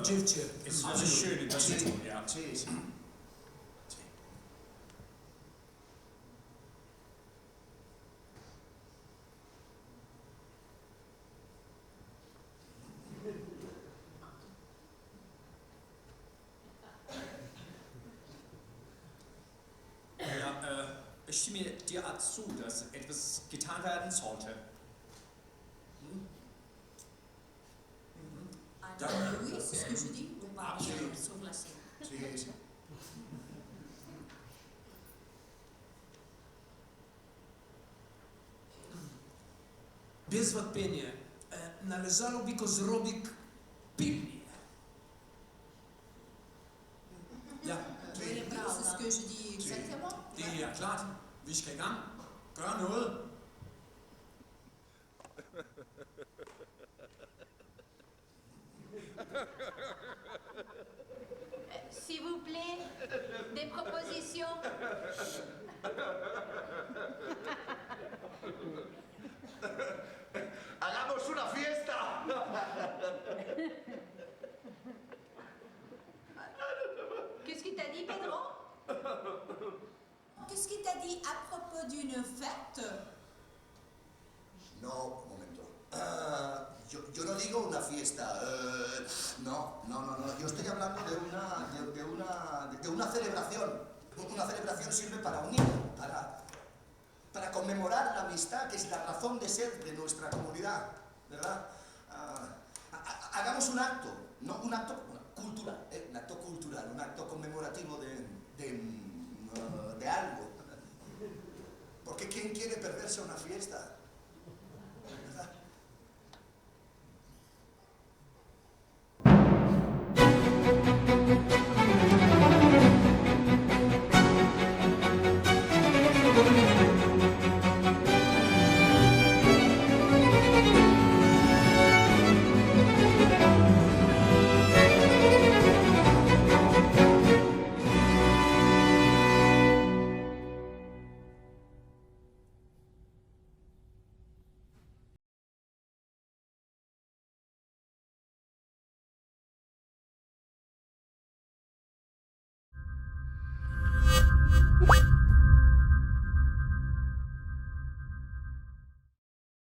Giftsche. Es war eine schöne Übersetzung, ja. Sí, sí. Sí. Ja, ich stimme dir zu, dass etwas getan werden sollte. Oui, c'est ce que je dis. Vous parlez sur la scène. Sí, sí. Без вътпение, належало би ко зробик пилни. Ja, Oui, c'est ce que je dis exactement. det er klart. Vi skal i gang. Gør noget. S'il vous plaît, des propositions. ¡Hagamos una fiesta! Qu'est-ce qu'il t'a dit, Pedro? Qu'est-ce qu'il t'a dit à propos d'une fête? No, un momento. Yo no digo una fiesta. No. Yo estoy hablando de una celebración. Una celebración sirve para unir, para conmemorar la amistad, que es la razón de ser de nuestra comunidad, ¿verdad? Hagamos un acto, no un acto cultural, un acto conmemorativo de algo. Porque ¿quién quiere perderse una fiesta?